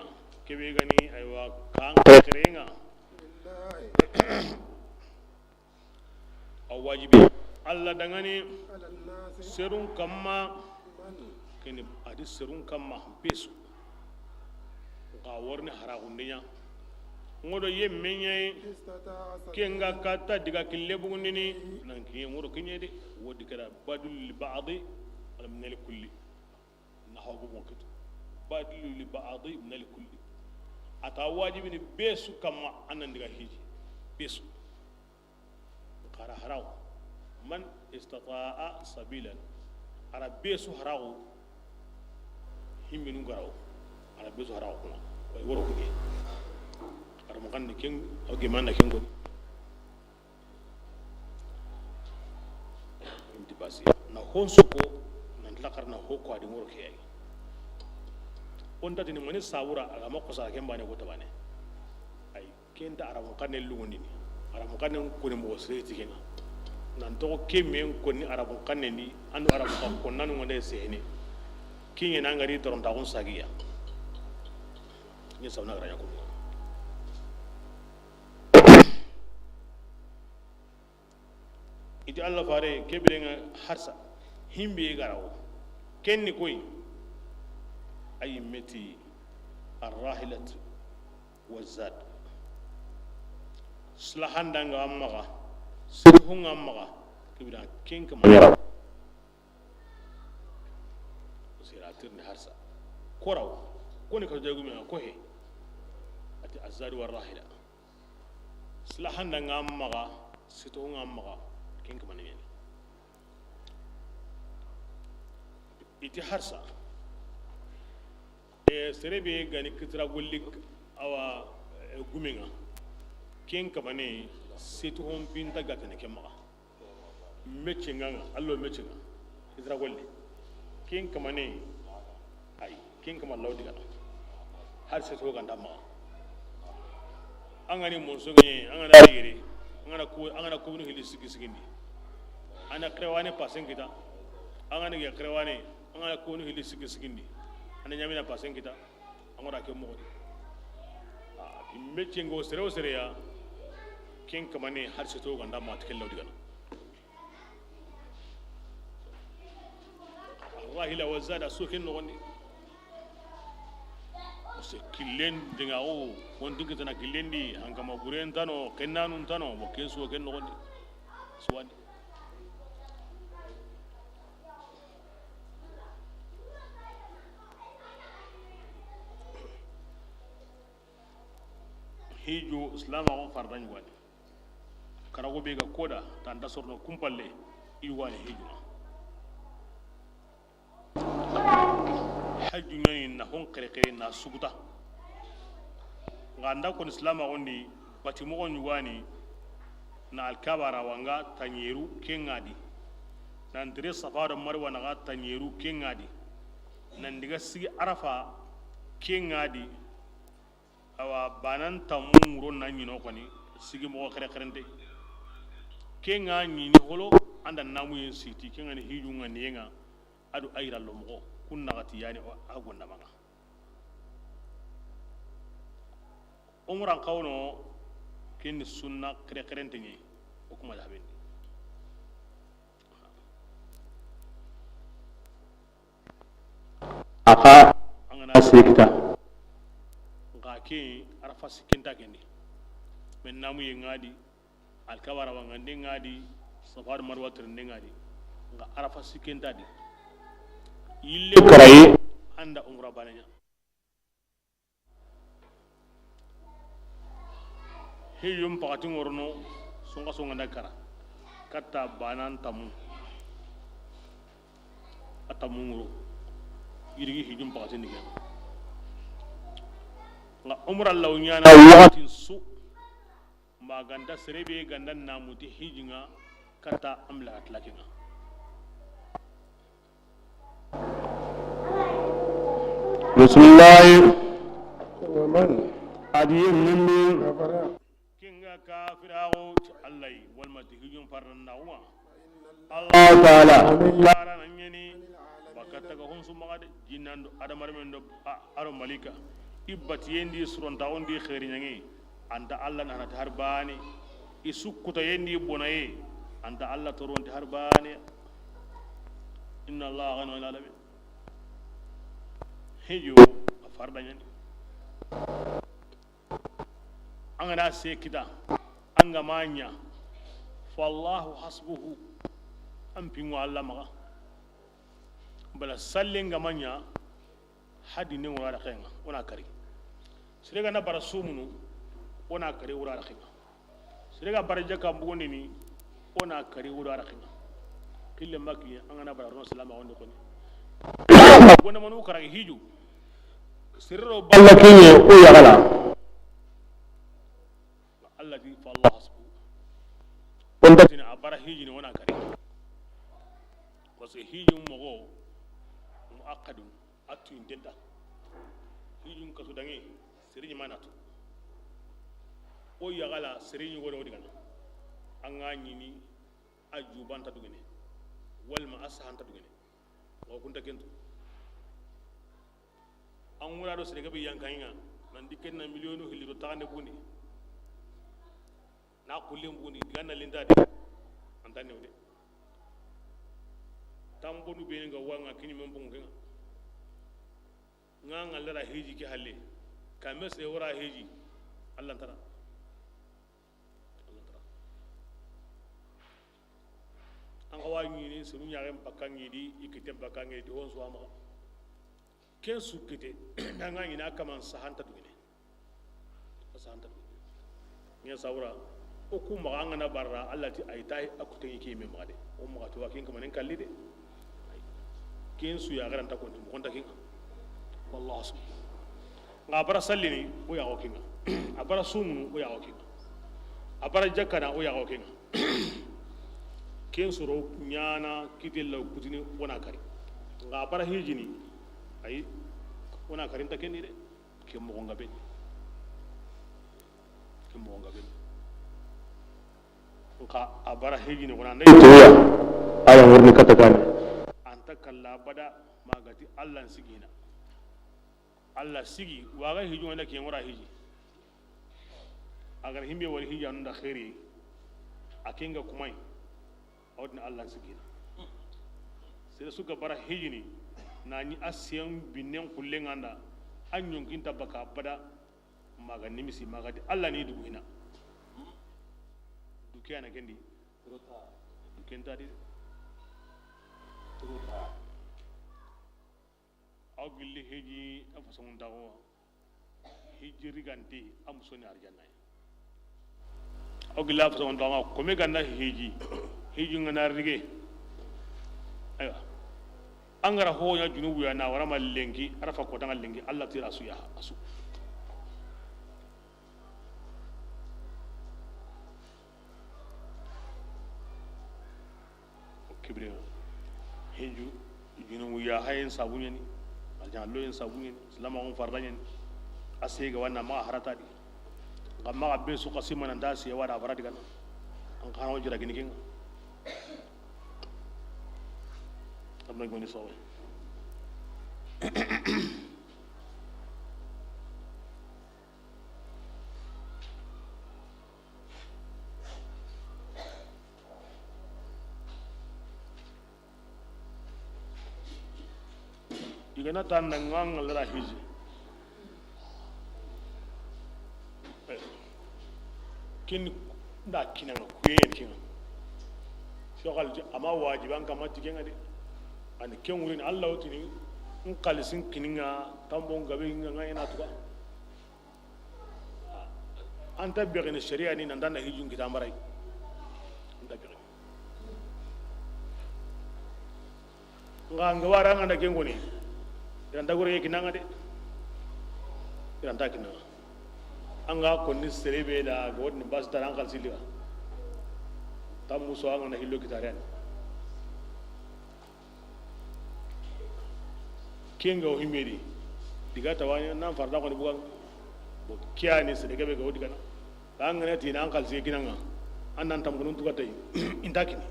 A: kebe gani aywa kan kerenga
B: لله
A: awajibi alla dangani
B: على الناس
A: serun kamma
B: من
A: kene adi serun kamma besu ga warni haragundinya ngodo yemmenye
B: استطاع
A: kenga kata diga kille bugundini nan kiye ngodo kinye de wodi kada badul li ba'di wala min al kulli nahawu mokitu badul li ba'di min al kulli ata wajibi ni besu kama anan diga hiji besu qara haraw man istata'a sabilan ara besu haraw himminu garaw ara besu haraw kuma way woro ko ge ara mo kan ken o ge man ken go inti basi na honsuko nan lakar na hoko adi woro ke ay on tati ni mani sawura aga makko sa ken bane ko tabane ay ken ta ara mo kan lungundi ni ara mo kan ko ni mo sireti ken nan to ke men ko ni ara mo kan ni anu ara mo ko nanu ngode sehni kinye na ngari toron ta on sagiya ni sawna gara ko iti Allah fare kebirenga harsa himbe garawo kenni koy ay meti arrahilat wazad slahanda nga amaga sirhunga amaga kebira kenka mayara siratir ni harsa koraw koni ka jagu me ko he ati azad warrahila slahanda nga amaga sirhunga amaga kenka manene iti harsa serebe gani kitra gollik awa gumenga kenka bane setu hon pinta gatene kemma meccenga allo meccenga kitra golli kenka mane ay kenka ma lawdi gata har setu ganda ma angani monso ngi angana yere angana ko ni hili sigindi ana krewane pasen kita angana ge krewane angana ko ni hili sigindi ana nyamina pasen kita angora ke mo mecce ngo sere o sere ya ken kamane har se to ganda ma tikel lawdi gana wallahi la wazada so ken no woni se killen dinga o won dinga tana killendi an kama buren tano kennanun tano mo keso ken no woni so wani hijo islam on fardan wani karago be ga koda tan da sorno kumpalle iwani hijo hajju ngani na hon kare na suguta nganda kon islam on ni bati mo on wani na alkabara wanga tanyeru kengadi nan dire safaro marwa na tanyeru kengadi nan diga sigi arafa kengadi awa banan tamuro na nyino koni sigi mo kare karende kenga nyini holo anda namu yin siti kenga ni hiju ngani yenga adu ayra lo mo kunna gati yani agonda manga umran kawno ken sunna kare karende ni o kuma da bendi aka angana sekita ke arafa sikinta kendi men namu ye ngadi alkabara wanga ndi ngadi safar marwa trende ngadi nga arafa sikinta di yille karaye anda umra bananya hijum pakati ngorno sunga sunga nakara kata banan tamu atamu ngoro yirigi hijum pakati ndiga nga umra law nyana waqtin su maganda serebe gandan namuti hijinga kata amla atlakinga bismillah
B: ومن
A: adiyin nimmi
B: كفر
A: kinga kafirawo allai walmati hijum farnannawa Allah taala kara nanyeni bakata ga hunsu magade jinnando adamar men do aro malika ibbati yendi suronta ondi khairi nyangi anta Allah nana harbani isukkuta yendi bonaye anta Allah toronti harbani inna Allah ghani wal alamin hijo farda nyani angana sekita anga manya fallahu hasbuhu ampingo Allah maga bala sallenga manya hadi ne wala khenga ona kari sirega na bara sumunu ona kari wala khenga sirega bara jaka mbugondi ni ona kari wala khenga kille makki angana bara ron salama wonde ko ni wona manu kara hiju sirro balla kinye o yagala الذي فالله حسبه وندتنا عبارة هيجي وانا كريم بس هيجي مغو مؤقد أتو يندندا هيجي كسو دعي سريني ما ناتو o yagala sireni woro digana anga nyini ajuban ta dugene walma asahan ta dugene o kunta kento an wura do sirega bi yankanga nan dikken na milionu hiliro taande buni na kullum buni ganna linda de antane wode tambonu be nga wanga kini men bunga nga lara hiji ki halle kame se wora hiji Allah tara an awani ni sunu nyarem bakangi di ikite bakangi di won suama ken sukite nga ina kaman sahanta dugine sahanta nya sawra o kuma an na barra Allah ti ayta akute yake me magade o ma to wakin kuma nen kalli de ken su ya garanta ko mo konta kin wallahi su nga bara sallini o ya wakin abara sunu o ya wakin abara jakana o ya wakin ken suro nyana kitilla kutini wona kari nga bara hijini ay wona karin ta kenni de ke mo ngabe ke mo ngabe ka abara hiji ne wona ndey toya ala wurni katakani anta kalla bada magati Allah sigina Allah sigi waga hiji wona ke wora hiji agar himbe wori hiji anda khairi akinga kumai awdina Allah sigina sai suka bara hiji ni nani asiyan binnen kullen anda an yonkin tabaka bada magani misi magati Allah ne dugu hina dukiana kendi dukenta di agilli heji afason dawo hijiri ganti amsoni arjanna agilli afason dawo ko me ganna heji ngana rige aywa angara hoya junubu ya na warama lengi arafa ko tangal lengi Allah tira su ya asu kibre heju junubu ya hayin sabunyani aljan loyen sabunyani salama on fardanyani asega wana ma harata di ngamma abbe su qasima nan dasi ya wada faradi kan an kana wajira gini kin amna goni sawa igana tan nang lara hiji kin da kinan kuyen kin shogal ama wajiban kama tigen ade an ken wurin Allah wutini in kalisin kininga tambon gabe nga ina tuka anta begene sharia ni nanda na hijun kita marai anta begene nga wara nga na kengoni iranda gore kinanga de iranda kinanga anga konni serebe da godni bas taran kal siliga tamu so anga na hillo kitaren kenga o himeri diga tawanya nan farda ko bugan bo kiani sedege be godi kana anga ne tina ankal se kinanga annan tam gunun tuga tay indakini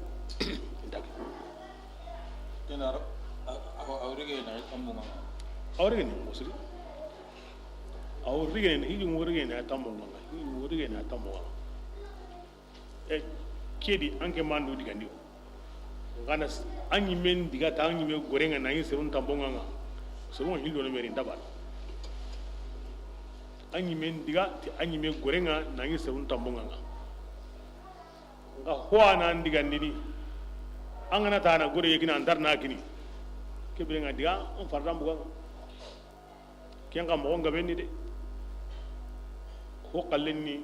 C: kenar awrige na tambunga
A: awrige ni musri awrige ni hiji murige na tambunga hiji murige na tambunga e kedi anke mandu diga ndiwo ngana anyi men diga ta anyi me gorenga na yin serun tambunga nga serun hildo no meri ndabal anyi men diga ti anyi me gorenga na yin serun tambunga nga hoana diga ndini angana tana gore yekina andar na kini kebire nga diga on fardam buga kenga mo nga benni de ko kallenni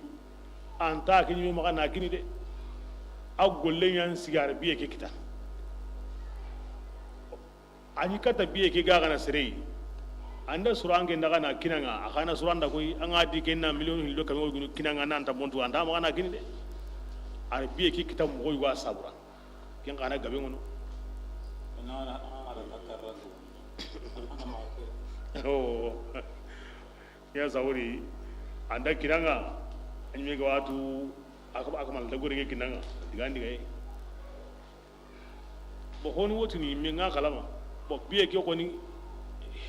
A: anta kini mi maka na kini de agolle yan sigar biye ke kita ani kata biye ke ga kana sirei anda surange ndaga na kinanga akana suranda koy anga di kenna million hildo kamo gunu kinanga nan ta bontu anda maka na kini de ar biye ke kita mo wa sabura kenga na gabe ngono oh ya zawuri anda kiranga anyi ga watu aka mal da gore kinanga digandi gai bo honi wotuni mi nga kalama bo biye ke ko ni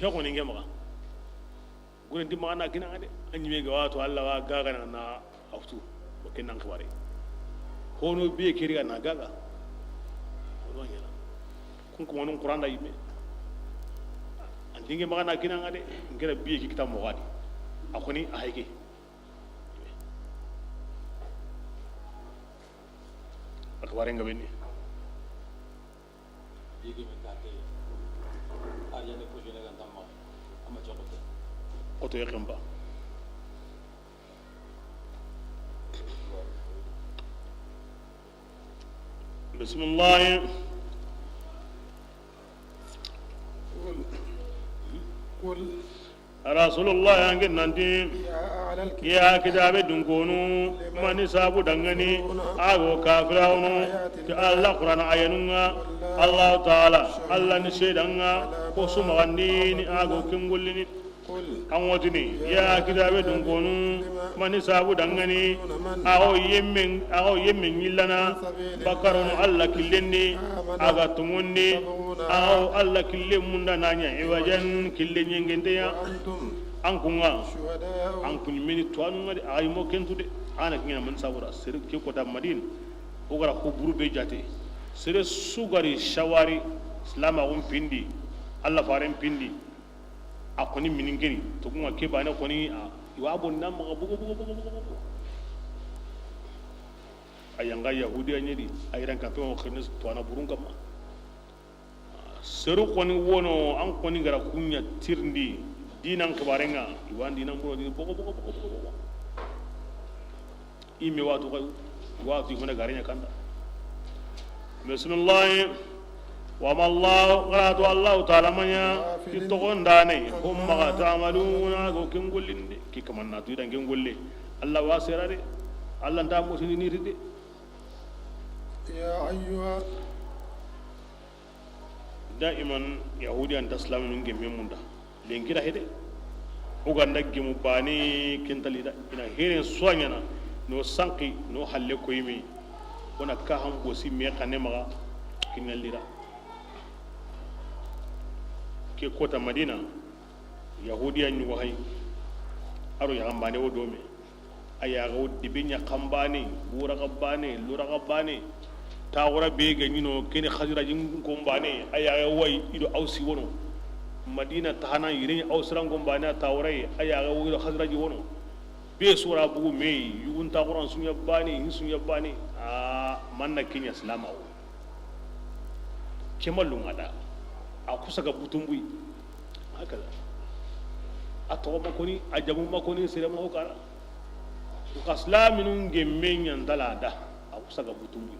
A: he ko ni ngema gore ndi ma na kinanga de anyi ga watu Allah wa gaga na aftu bo kenan kware hono biye ke riga na gaga ko nyala kun ko non qur'an da yibe andinge magana kinanga de ngera biye ki kitam mo wadi akoni ahayke akware ngabeni
C: yigi men kate ajane ko jene gan tamma ama jokote
A: oto yakamba bismillah
B: قل
A: رسول الله يانجن نانتي يا كتاب دنكونو من سابو دنغني اغو كافراونو الله قران اينونا الله تعالى الله نشيدنا كوسو مغندين اغو كينغولني an wotini ya kitabe dun konu mani sabu dangani aho yemmen yillana bakarun alla killenni aga tumundi aho alla kille munda nanya iwajan kille nyengente ya an kunga an kun mini tuanu ngadi ay mo kentude ana kina man sabura sir ke ko da madin o gara ko buru be jate sir sugari shawari islama pindi alla faren pindi akoni miningeri to kuma ke bana koni iwa bonna ma bugo ayanga yahudi anyedi ayran ka to khirnis to ana burun kam seru koni wono an koni gara kunya tirndi dinan kabarenga iwan dinan buro ni bugo imi watu ko watu ko na garenya kanda bismillah وما الله قرأت الله تعالى منيا يتقون داني هم ما تعملون كم قولين كي كمان ناتوي دان كم قولي الله واسرة دي الله نتام مسلمين نيرتي
B: يا أيها
A: دائما يهودي أن تسلم من جميع مندا لين كده هيدا وعندك جمو باني كنتلي دا إن هيرن سوانينا نو سانكي نو حلّي كويمي ونكاهم بوسي ميكاني مغا كنالي دا ke kota madina yahudiya ni wahay aro ya gambane o dome aya go dibinya kambane bura gabane lura gabane tawra be ga nyino kene khazira jin gombane aya way ido awsi wono madina tahana yire awsran gombane tawra aya ga wo khazira ji wono be sura bugu me yugun ta quran sunya bani hin sunya bani manna kinya salama o kemalun ada a kusa ga butun bui haka a tawo makoni a jamun makoni sai da mahukara qaslaminun gemmen yandala da akusaga butumbu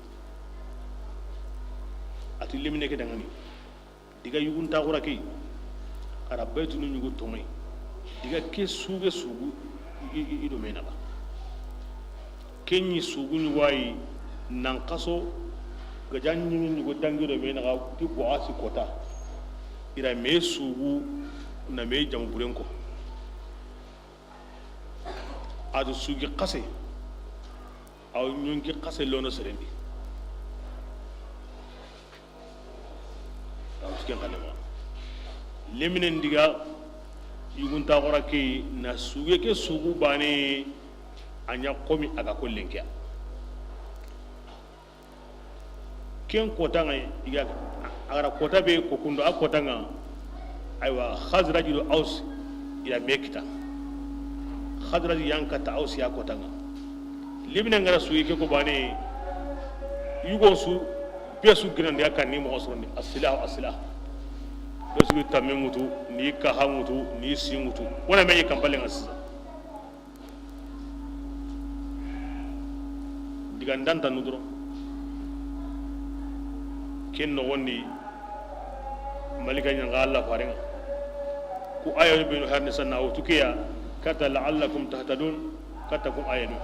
A: ati limine ke dangani diga yugunta gura ke arabaitu nu nyugo tomai diga ke suge sugu ido mena ba kenyi sugu nyuwai nan kaso gajan nyugo dangiro mena ga ti ko asi kota ira me sugu na me jamburen ko adu sugi qase aw nyungi qase lono serendi aw sken kanema leminen diga yugunta gora ke na suge ke sugu bane anya komi aga kollenkia ken kota ngai diga agara kota be ko kundo akota nga aywa khazrajul aus ila mekita khazraj yankata aus ya kota nga libina ngara suyi ke ko bane yugon su besu grande yakani mo osroni asilah besu tamemutu ni kahamutu ni simutu wona me kampale ngasa diga ndanta nudro ken no wonni malika nyanga Allah farenga ku ayo be no harni sanna o tukiya kata la'allakum tahtadun kata kum ayanu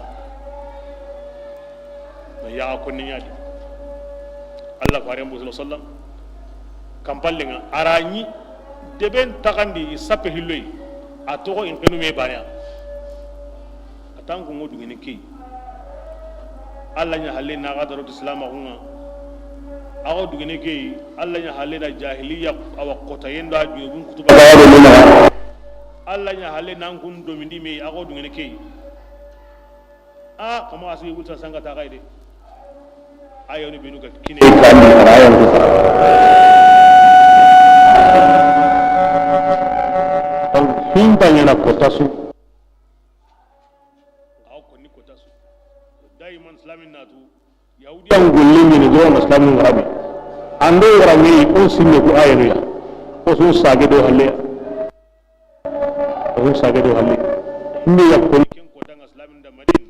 A: ya ko ni nyadi Allah farenga sallallahu alaihi wasallam kampallenga arani deben takandi sappe hilloy atoko in kenu me banya atangu ngodu ngene ki Allah nya halle na gadaro islam hunga ago dugene ke Allah nya halle da jahiliya awa kota yenda jubun kutuba Allah nya halle nan kun domindi me ago dugene ke kama asu yulta sanga ta gaide ayo ni binu ga kine hinta yana kotasu aw konni kotasu daiman islamin natu yahudiyan gullin ni do islamin arabi ando rami on sinne ko ayanu ya o sun sage do halle hinde ya ko ken ko dan islamin da madin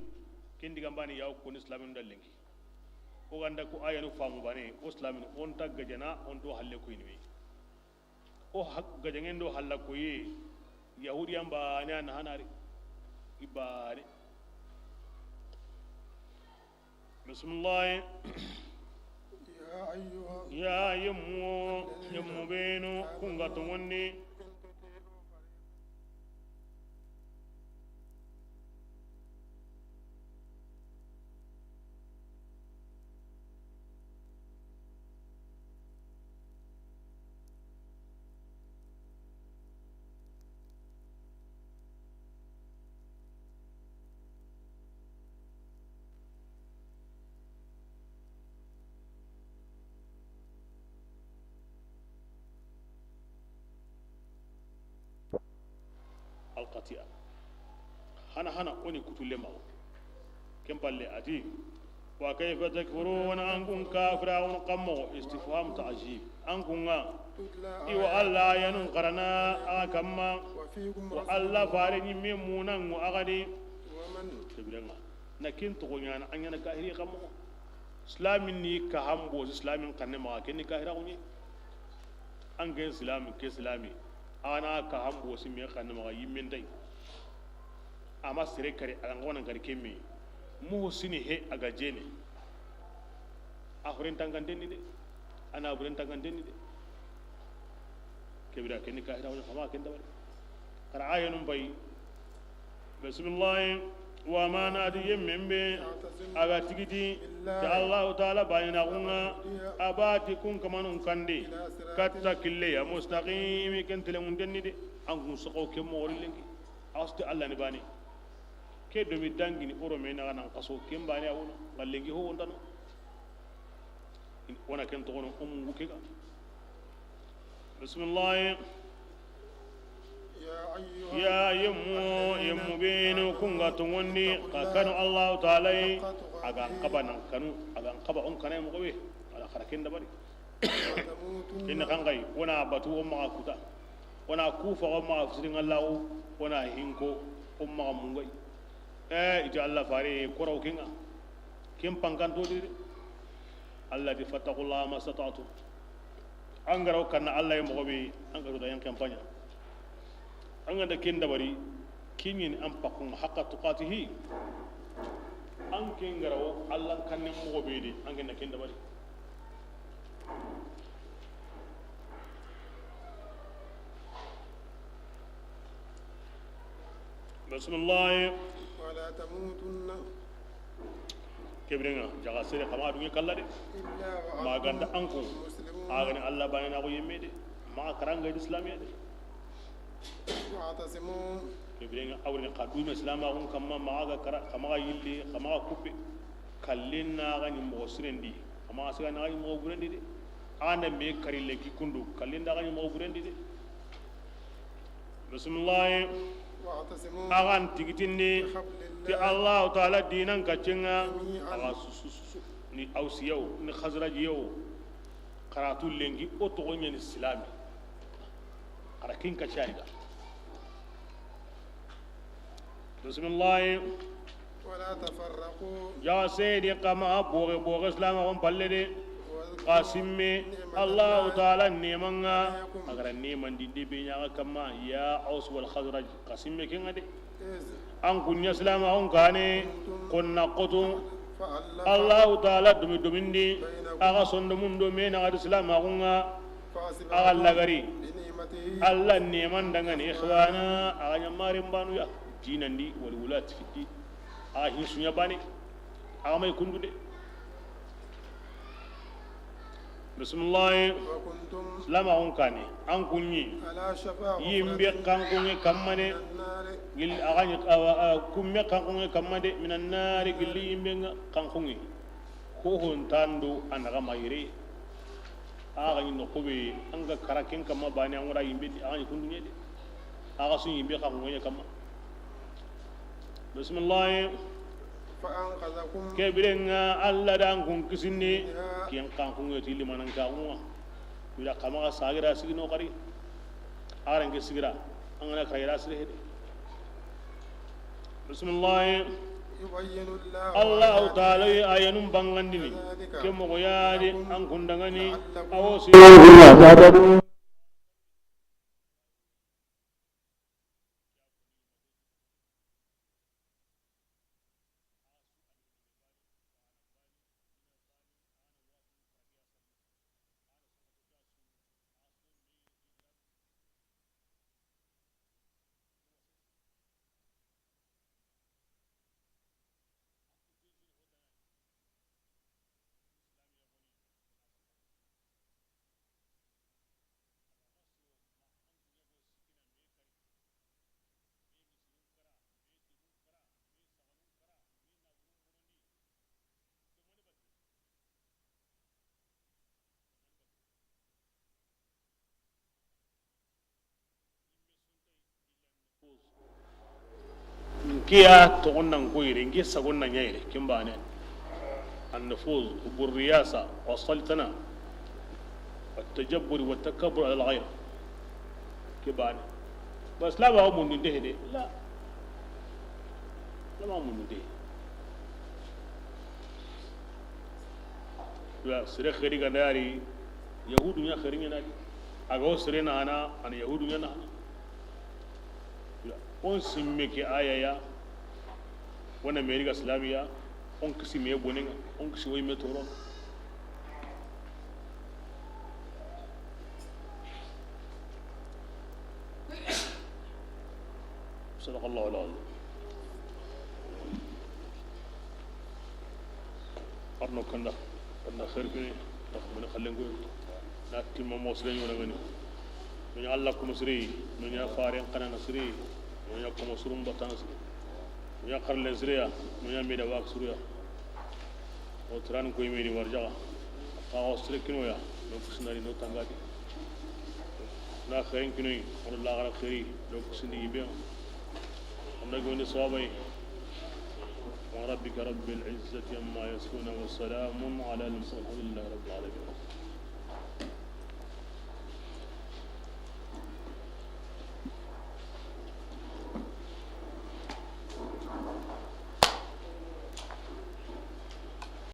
A: ken diga bani yaw ko islamin da lengi ko ganda ko ayanu famu bane o islamin on tagga jana on do halle ko ni o hagga jangen do halla ko yi yahudiyan ba ne na hanari ibare bismillah ya yammu benu kunga tongonni alqati'a hana oni kutulle mawo kempalle ati wa kayfa takfuruna ankum kafirun qammo istifham ta'jib ankunga iwa alla yanun qarana akamma wa alla farani memunan wa agadi tibiranga nakin to nyana anyana kahiri qammo islamin ni ka hambo islamin kanne ma ken ni kahira kunyi an ga islamin ke islami ana ka hambo si me kanne ma yimmen dai ama sire kare an gonan garke me mu sini he aga jene a hurin tangan denni de ana burin tangan denni de kebira ken ni kahira woni fama ken dawari kara ayanum bay bismillah wa ma nadi yemmembe aga tigiti ta Allah taala bayna unga abati kun kamanun kande katta kille ya mustaqim ken tele mun denni de an kun soko ke mo wolengi asti Allah ni bani ke do mi dangini oro me na nan kaso ken bani awuno ballengi ho wondano wana ken to gono wuke ga bismillah ya yemmu benu kunga tongonni kanu Allah taala aga kaba nan kanu aga kaba on kanay mo gobe ala kharakin da bari inna kangai wana batu umma kuta wana kufa umma fsirin Allah wana hinko umma mungai ita Allah fare korau kinga kim pankanto di Allah di fattaqullaha mastata'tu an garau kana Allah ya mogobe an garu da yan kampanya an ga da kin dabari kinyin an pakun haqqa tuqatihi an kin garau Allah kanin mogobe di an ga kin dabari bismillah
B: ولا تموتن
A: kebrenga jaga sere kama dungi kala de
B: إلا
A: maganda
B: وأنتم
A: anko
B: مسلمون
A: agani Allah bayana ko yemme de ma karanga islamiya de
B: واعتصموا
A: kebrenga awre qaduma islama on kamma maaga kara kama yilli kama kubbe kallinna gani mo sirendi kama asiga na gani mo burendi de anda me karille ki kundu kallinda gani mo burendi de bismillah
B: واعتصموا
A: agan tigitindi ti Allah taala dinan kacenga aga susu ni awsiyaw ni khazrajiyaw karatu lengi o to gonya ni islami arakin ka chaiga bismillah
B: ولا تفرقوا
A: ya sayyidi kama boge islam on palle de qasimme Allah taala nemanga agara neman dinde be nya kama ya aus wal khazraj qasimme kinga de an kunya islam on kane konna qotu
B: فألف
A: Allah taala dumindi aga sondo mundo me na islam agunga
B: فأصبحوا
A: aga lagari
B: بنعمته
A: Allah neman dangane ikhwana aga nyamarin banu ya dinandi wal wulat fi din aga hisunya bani aga mai kundu de bismillah
B: وكنتم
A: lama on kane an kunyi
B: على شفا
A: yimbe kankunge kammane
B: النار
A: gil agani kumme kankunge kammade minan nari gilli yimbe kankunge ko hon tando anaga mayre aga ni nokobe anga karaken kamma bani an wara yimbe agani kundunye de aga sun yimbe kankunge kamma bismillah
B: فأنقذكم
A: kebirenga alla dan kun kisini kiyan kankunge tili manan kankunga ila kama sagira sigino kari aran ke sigira angana kayra sire hede bismillah
B: يبين الله
A: Allah taala ayanum bangandini ke mo yaade an kundangani awosi kiya to onnan koyre ngi sagonna nyaire kimbane النفوذ بالرياسة والسلطنة والتجبر والتكبر على الغير كبان بس لا ما من ده دي لا ما من ده لا سير خيري غناري يهود يا خيري غناري اغو سيرنا انا يهود يا انا on simme ke ayaya wana meriga islamiya on kisi me boninga on kisi way metoro صدق الله العظيم أرنو كنا خير فيني من خلينا نقول نأتي ما موصلين ولا مني من الله كم سري من يا فارين قنا نسري من يا كم سرهم بطان سري من يا خرل سريا من يا ميدا واق سريا وتران كوي ميني ورجع قاو سري كنو يا لو كسناري نو تانغادي نا خيرين كنوي والله غير خيري لو كسني يبيع نقول صوابي وربك رب العزة عما يصفون وسلام على المرسلين الحمد لله رب العالمين